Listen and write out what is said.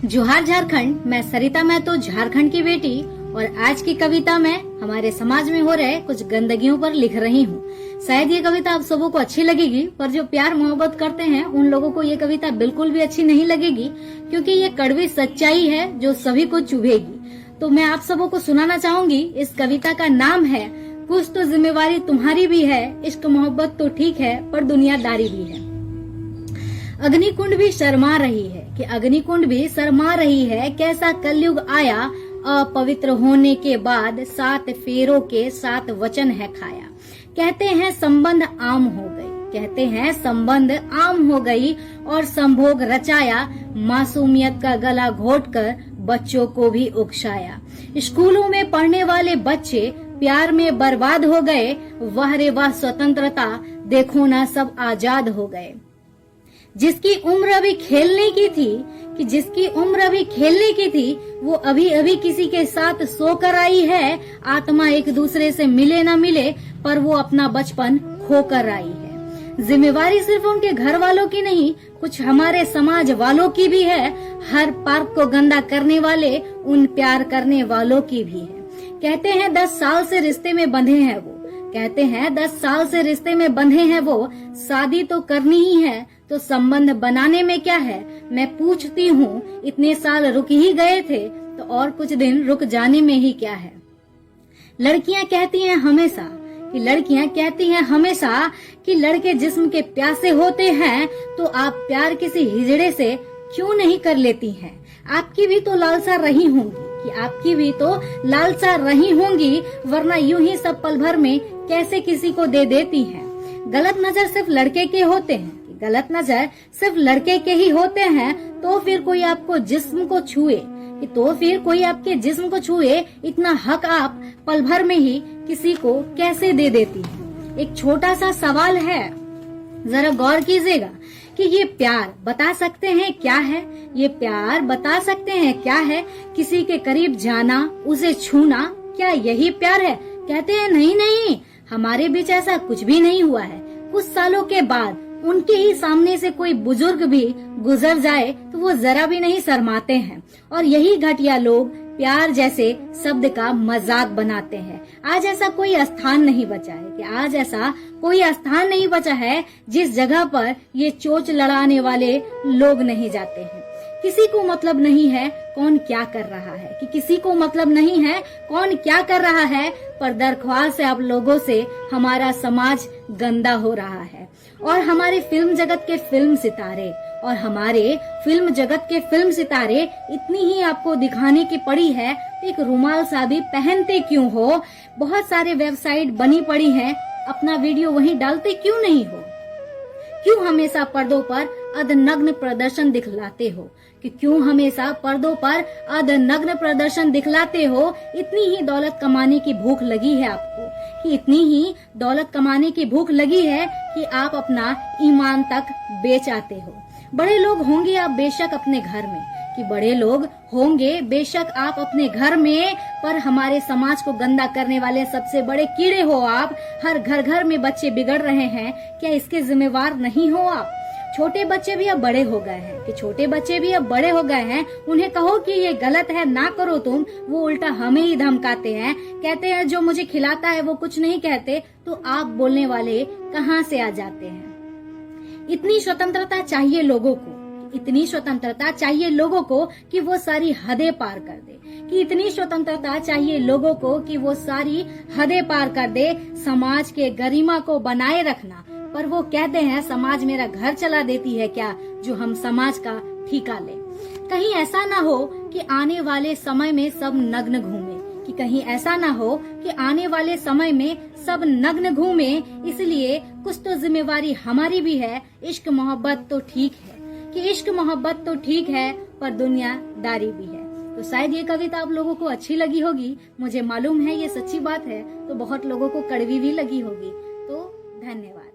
जोहार झारखंड। मैं सरिता महतो, झारखंड की बेटी, और आज की कविता मैं हमारे समाज में हो रहे कुछ गंदगियों पर लिख रही हूँ। शायद ये कविता आप सबों को अच्छी लगेगी, पर जो प्यार मोहब्बत करते हैं उन लोगों को ये कविता बिल्कुल भी अच्छी नहीं लगेगी, क्योंकि ये कड़वी सच्चाई है जो सभी को चुभेगी। तो मैं आप सबों को सुनाना चाहूंगी। इस कविता का नाम है कुछ तो जिम्मेवारी तुम्हारी भी है, इश्क मोहब्बत तो ठीक है पर दुनियादारी भी है। अग्निकुंड भी शर्मा रही है कि अग्निकुंड भी शर्मा रही है, कैसा कलयुग आया अपवित्र होने के बाद 7 फेरों के 7 वचन है खाया। कहते हैं संबंध आम हो गई, कहते हैं संबंध आम हो गई, और संभोग रचाया, मासूमियत का गला घोटकर बच्चों को भी उकसाया। स्कूलों में पढ़ने वाले बच्चे प्यार में बर्बाद हो गए, वाह रे वाह स्वतंत्रता, देखो ना सब आजाद हो गए। जिसकी उम्र अभी खेलने की थी वो अभी अभी किसी के साथ सोकर आई है। आत्मा एक दूसरे से मिले ना मिले, पर वो अपना बचपन खोकर आई है। जिम्मेवारी सिर्फ उनके घर वालों की नहीं, कुछ हमारे समाज वालों की भी है। हर पार्क को गंदा करने वाले उन प्यार करने वालों की भी है। कहते हैं 10 साल से रिश्ते में बंधे हैं वो, कहते हैं 10 साल से रिश्ते में बंधे हैं वो, शादी तो करनी ही है तो संबंध बनाने में क्या है। मैं पूछती हूँ इतने साल रुक ही गए थे तो और कुछ दिन रुक जाने में ही क्या है। लड़कियां कहती हैं हमेशा कि लड़के जिस्म के प्यासे होते हैं, तो आप प्यार किसी हिजड़े से क्यों नहीं कर लेती हैं। आपकी भी तो लालसा रही होंगी वरना यूं ही सब पल भर में कैसे किसी को दे देती हैं। गलत नजर सिर्फ लड़के के ही होते हैं, तो फिर कोई आपके जिस्म को छुए, इतना हक आप पल भर में ही किसी को कैसे दे देती हैं। एक छोटा सा सवाल है, जरा गौर कीजिएगा कि ये प्यार बता सकते हैं क्या है। किसी के करीब जाना, उसे छूना, क्या यही प्यार है। कहते हैं नहीं, हमारे बीच ऐसा कुछ भी नहीं हुआ है। कुछ सालों के बाद उनके ही सामने से कोई बुजुर्ग भी गुजर जाए तो वो जरा भी नहीं शर्माते हैं, और यही घटिया लोग प्यार जैसे शब्द का मजाक बनाते हैं। आज ऐसा कोई स्थान नहीं बचा है जिस जगह पर ये चोच लड़ाने वाले लोग नहीं जाते हैं। किसी को मतलब नहीं है कौन क्या कर रहा है, पर दरख्वास्त है आप लोगों से, हमारा समाज गंदा हो रहा है। और हमारे फिल्म जगत के फिल्म सितारे इतनी ही आपको दिखाने की पड़ी है, एक रुमाल सा भी पहनते क्यों हो। बहुत सारे वेबसाइट बनी पड़ी हैं, अपना वीडियो वहीं डालते क्यों नहीं हो। क्यों हमेशा पर्दों पर अधनग्न प्रदर्शन दिखलाते हो। इतनी ही दौलत कमाने की भूख लगी है कि आप अपना ईमान तक बेच आते हो। बड़े लोग होंगे आप बेशक आप अपने घर में, पर हमारे समाज को गंदा करने वाले सबसे बड़े कीड़े हो आप। हर घर में बच्चे बिगड़ रहे हैं, क्या इसके जिम्मेवार नहीं हो आप। छोटे बच्चे भी अब बड़े हो गए हैं, उन्हें कहो कि ये गलत है, ना करो तुम, वो उल्टा हमें ही धमकाते हैं। कहते हैं जो मुझे खिलाता है वो कुछ नहीं कहते, तो आप बोलने वाले कहाँ से आ जाते हैं। इतनी स्वतंत्रता चाहिए लोगों को कि वो सारी हदें पार कर दे। समाज के गरिमा को बनाए रखना, पर वो कहते हैं समाज मेरा घर चला देती है क्या, जो हम समाज का ठिका ले। कहीं ऐसा ना हो कि आने वाले समय में सब नग्न घूमे, इसलिए कुछ तो जिम्मेवारी हमारी भी है। इश्क मोहब्बत तो ठीक है पर दुनियादारी भी है। तो शायद ये कविता आप लोगों को अच्छी लगी होगी, मुझे मालूम है ये सच्ची बात है, तो बहुत लोगों को कड़वी भी लगी होगी। तो धन्यवाद।